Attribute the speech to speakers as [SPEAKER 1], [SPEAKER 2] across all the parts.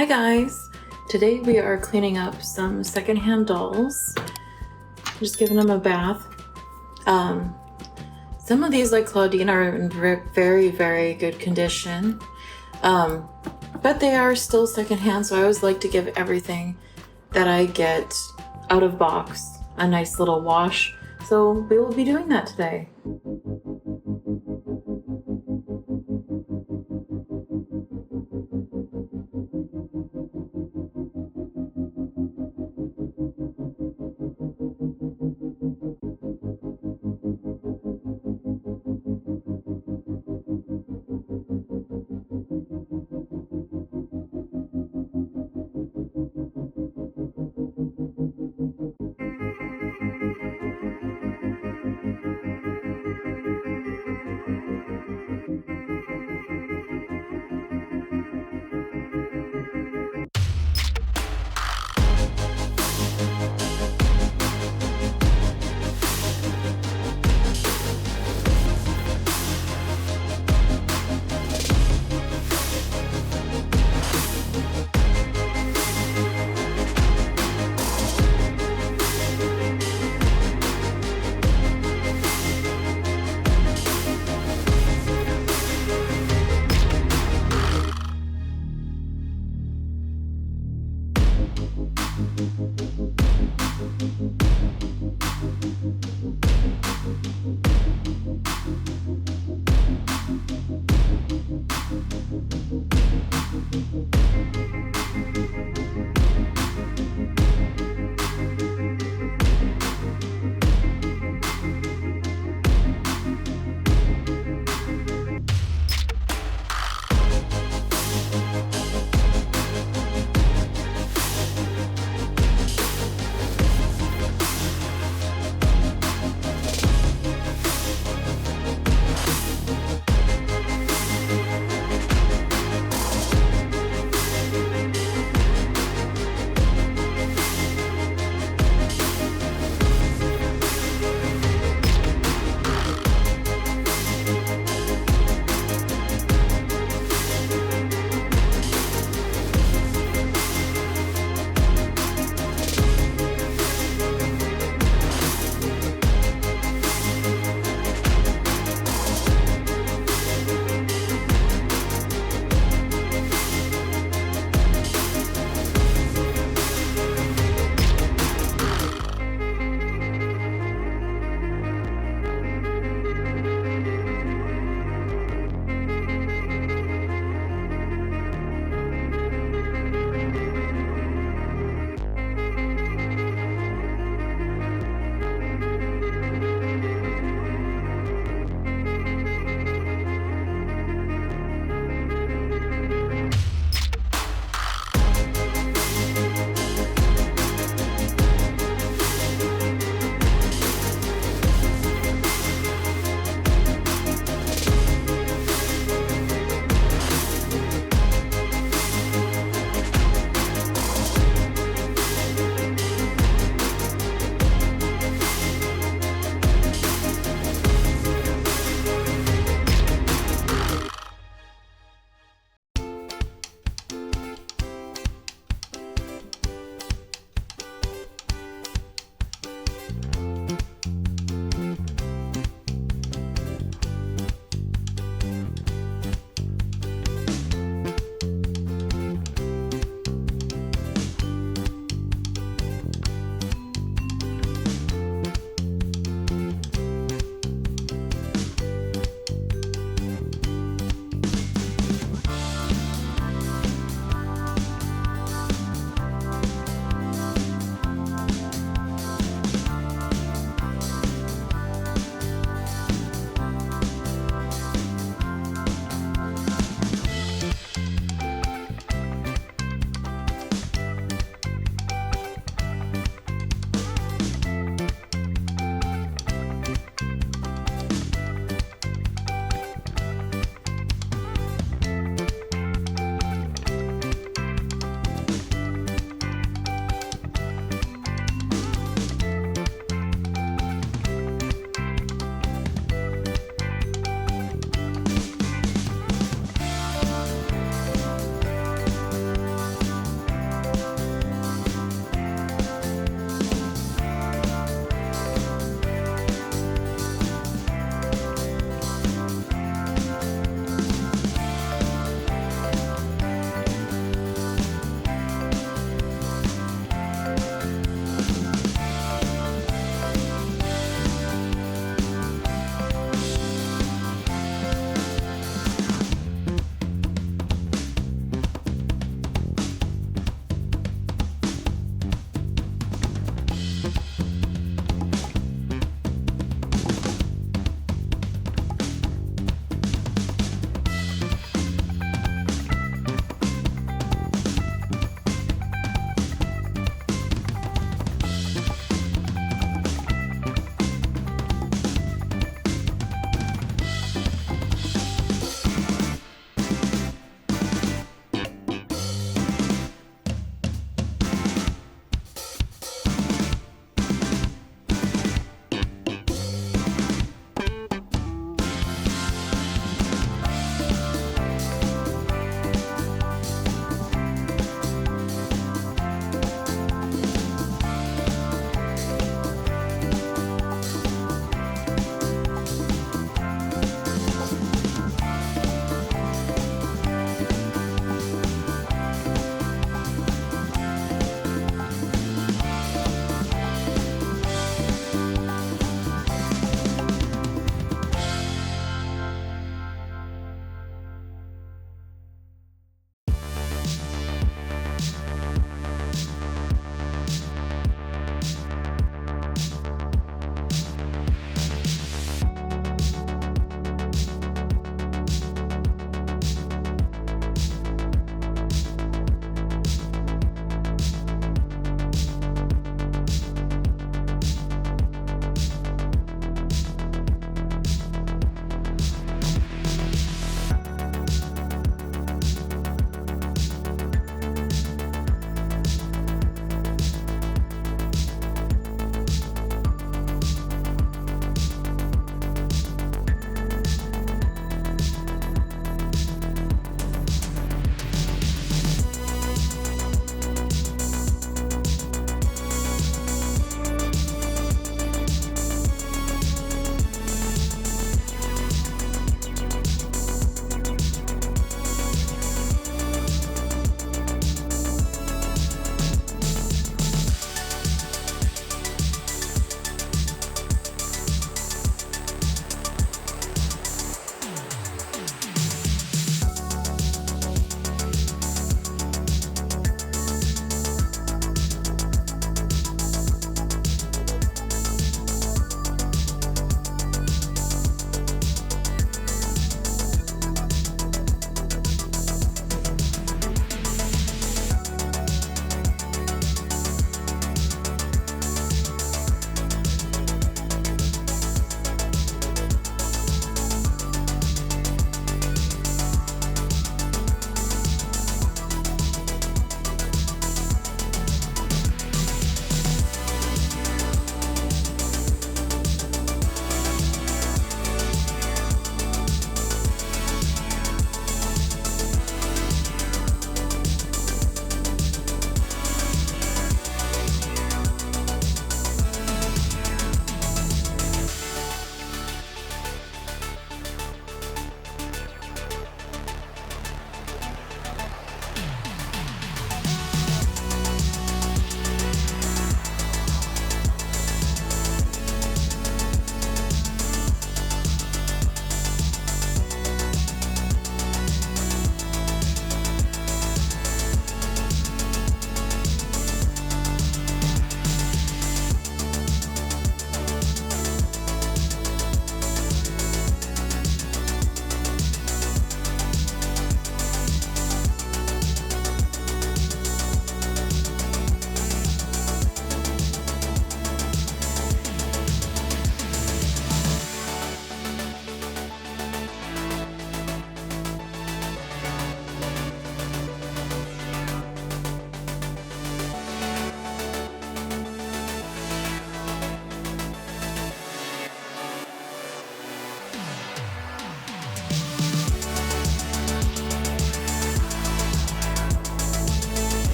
[SPEAKER 1] Hi guys! Today we are cleaning up some secondhand dolls. Just giving them a bath. Some of these, like Clawdeen, are in very, very good condition. But they are still secondhand, so I always like to give everything that I get out of box a nice little wash. So we will be doing that today.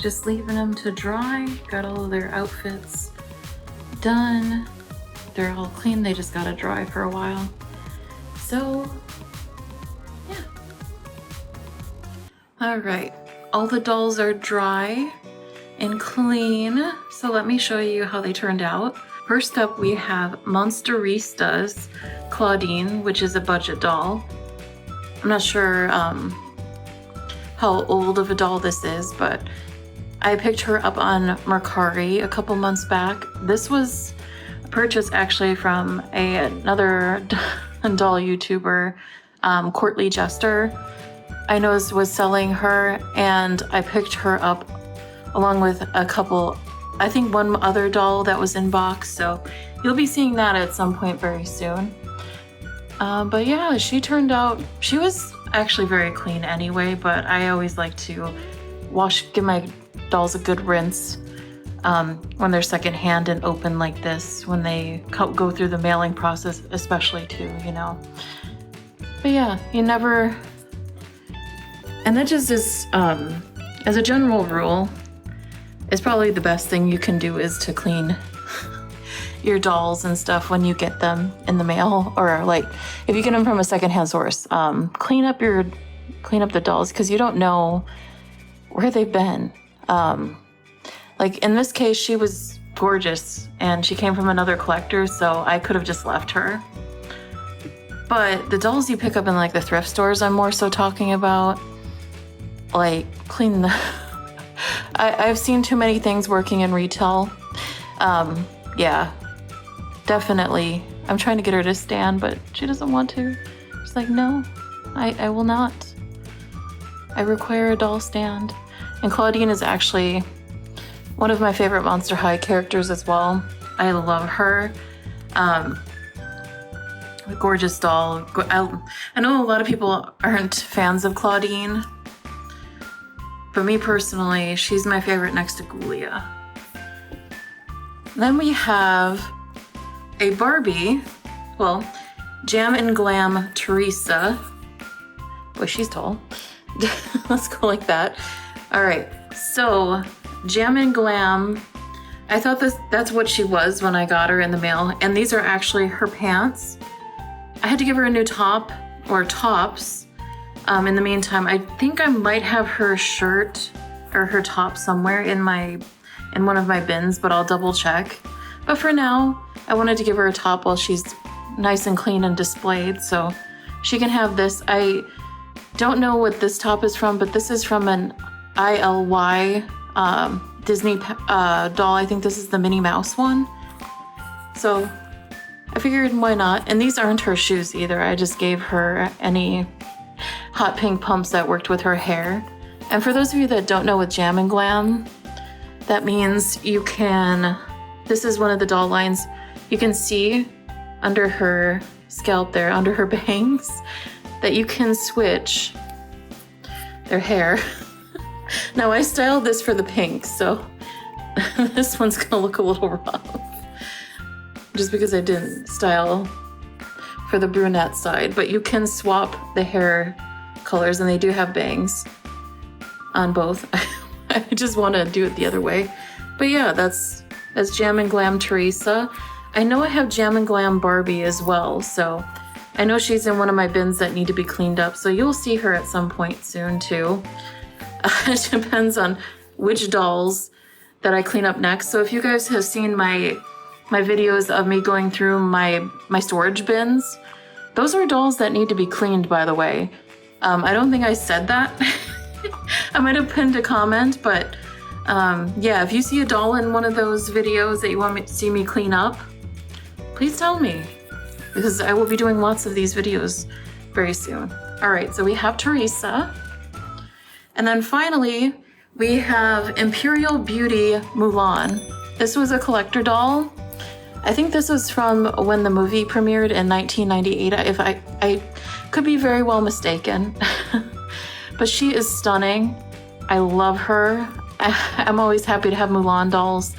[SPEAKER 1] just leaving them to dry. Got all of their outfits done. They're all clean, they just gotta dry for a while. So, yeah. All right, all the dolls are dry and clean. So let me show you how they turned out. First up, we have Monsteristas Clawdeen, which is a budget doll. I'm not sure how old of a doll this is, but I picked her up on Mercari a couple months back. This was a purchase actually from another doll YouTuber, Courtly Jester. I noticed was selling her, and I picked her up along with a couple, I think one other doll that was in box, so you'll be seeing that at some point very soon. But yeah, she turned out, she was actually very clean anyway, but I always like to give my dolls a good rinse when they're secondhand and open like this, when they go through the mailing process, especially too, you know. But yeah, you never, and that just is, as a general rule, it's probably the best thing you can do is to clean your dolls and stuff when you get them in the mail, or like if you get them from a secondhand source. Clean up the dolls, because you don't know where they've been. Like in this case, she was gorgeous and she came from another collector, so I could have just left her. But the dolls you pick up in like the thrift stores, I'm more so talking about, like, clean the I've seen too many things working in retail. Yeah, definitely. I'm trying to get her to stand, but she doesn't want to. She's like, no, I will not. I require a doll stand. And Clawdeen is actually one of my favorite Monster High characters as well. I love her. A gorgeous doll. I know a lot of people aren't fans of Clawdeen, but me personally, she's my favorite next to Ghoulia. Then we have a Barbie, well, Jam and Glam Teresa. Boy, she's tall. Let's go like that. All right, so Jam and Glam, I thought that's what she was when I got her in the mail, and these are actually her pants. I had to give her a new top, or tops. In the meantime, I think I might have her shirt or her top somewhere in one of my bins, but I'll double check. But for now, I wanted to give her a top while she's nice and clean and displayed, so she can have this. I don't know what this top is from, but this is from an ILY Disney doll. I think this is the Minnie Mouse one. So I figured, why not? And these aren't her shoes either. I just gave her any hot pink pumps that worked with her hair. And for those of you that don't know what Jam and Glam, that means you can, this is one of the doll lines, you can see under her scalp there, under her bangs, that you can switch their hair. Now I styled this for the pink, so this one's gonna look a little rough, just because I didn't style for the brunette side, but you can swap the hair colors, and they do have bangs on both. I just want to do it the other way. But yeah, that's Jam and Glam Teresa. I know I have Jam and Glam Barbie as well, so I know she's in one of my bins that need to be cleaned up, so you'll see her at some point soon too. It depends on which dolls that I clean up next. So if you guys have seen my videos of me going through my storage bins, those are dolls that need to be cleaned, by the way. I don't think I said that. I might have pinned a comment, but yeah, if you see a doll in one of those videos that you want to see me clean up, please tell me, because I will be doing lots of these videos very soon. All right, so we have Teresa. And then finally, we have Imperial Beauty Mulan. This was a collector doll. I think this was from when the movie premiered in 1998, if I could be very well mistaken. But she is stunning. I love her. I'm always happy to have Mulan dolls.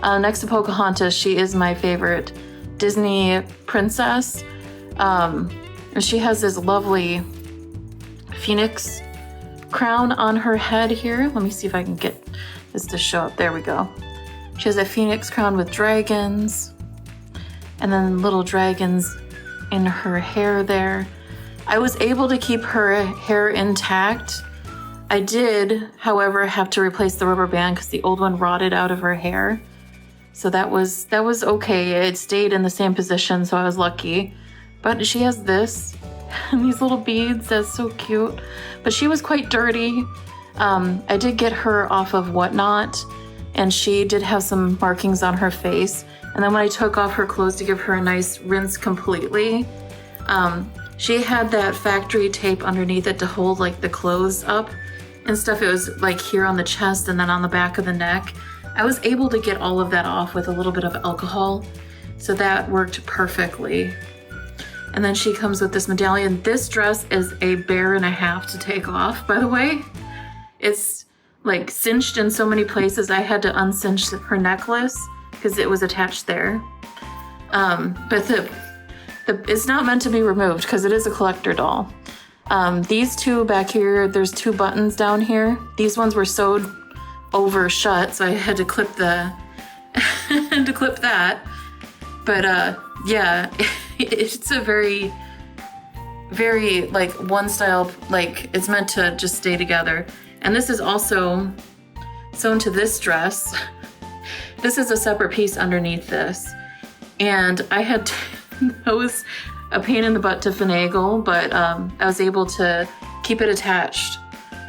[SPEAKER 1] Next to Pocahontas, she is my favorite Disney princess. And she has this lovely phoenix crown on her head here. Let me see if I can get is to show up. There we go. She has a phoenix crown with dragons, and then little dragons in her hair there. I was able to keep her hair intact. I did, however, have to replace the rubber band because the old one rotted out of her hair. So that was okay. It stayed in the same position, so I was lucky. But she has this and these little beads. That's so cute. But she was quite dirty. I did get her off of Whatnot, and she did have some markings on her face. And then when I took off her clothes to give her a nice rinse completely, she had that factory tape underneath it to hold like the clothes up and stuff. It was like here on the chest and then on the back of the neck. I was able to get all of that off with a little bit of alcohol, so that worked perfectly. And then she comes with this medallion. This dress is a bear and a half to take off, by the way. It's like cinched in so many places. I had to uncinch her necklace because it was attached there. But it's not meant to be removed because it is a collector doll. These two back here, there's two buttons down here. These ones were sewed over shut, so I had to clip that. But yeah, it's a very, very like one style, like it's meant to just stay together. And this is also sewn to this dress. This is a separate piece underneath this. And I had to, that was a pain in the butt to finagle, but I was able to keep it attached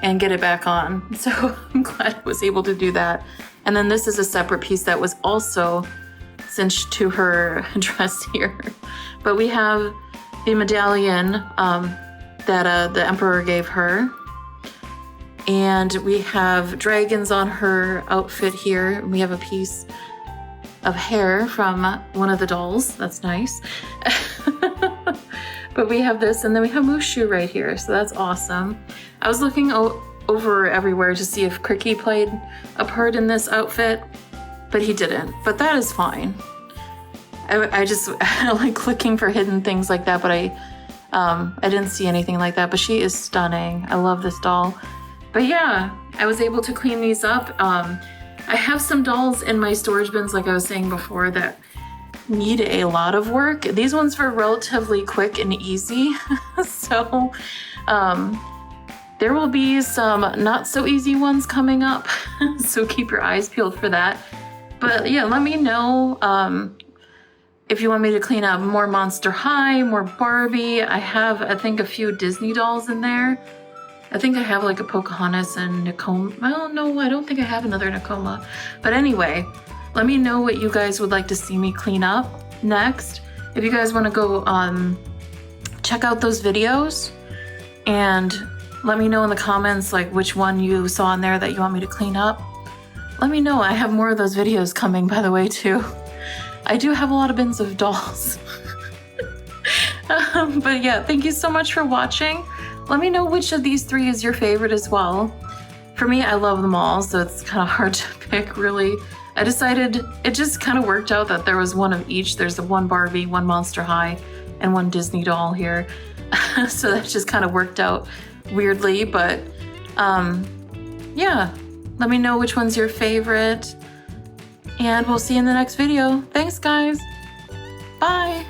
[SPEAKER 1] and get it back on. So I'm glad I was able to do that. And then this is a separate piece that was also cinched to her dress here. But we have the medallion that the Emperor gave her. And we have dragons on her outfit here. We have a piece of hair from one of the dolls. That's nice. But we have this, and then we have Mushu right here. So that's awesome. I was looking over everywhere to see if Cricky played a part in this outfit, but he didn't. But that is fine. I just I like looking for hidden things like that, but I didn't see anything like that. But she is stunning. I love this doll. But yeah, I was able to clean these up. I have some dolls in my storage bins, like I was saying before, that need a lot of work. These ones were relatively quick and easy. So there will be some not so easy ones coming up. So keep your eyes peeled for that. But yeah, let me know if you want me to clean up more Monster High, more Barbie. I have, I think, a few Disney dolls in there. I think I have like a Pocahontas and Nakoma. Well, no, I don't think I have another Nakoma. But anyway, let me know what you guys would like to see me clean up next. If you guys want to go check out those videos and let me know in the comments like which one you saw in there that you want me to clean up. Let me know. I have more of those videos coming, by the way, too. I do have a lot of bins of dolls. But yeah, thank you so much for watching. Let me know which of these three is your favorite as well. For me, I love them all, so it's kind of hard to pick, really. I decided, it just kind of worked out that there was one of each. There's one Barbie, one Monster High, and one Disney doll here. So that just kind of worked out weirdly, but yeah. Let me know which one's your favorite, and we'll see you in the next video. Thanks, guys. Bye.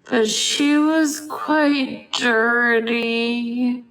[SPEAKER 1] But she was quite dirty.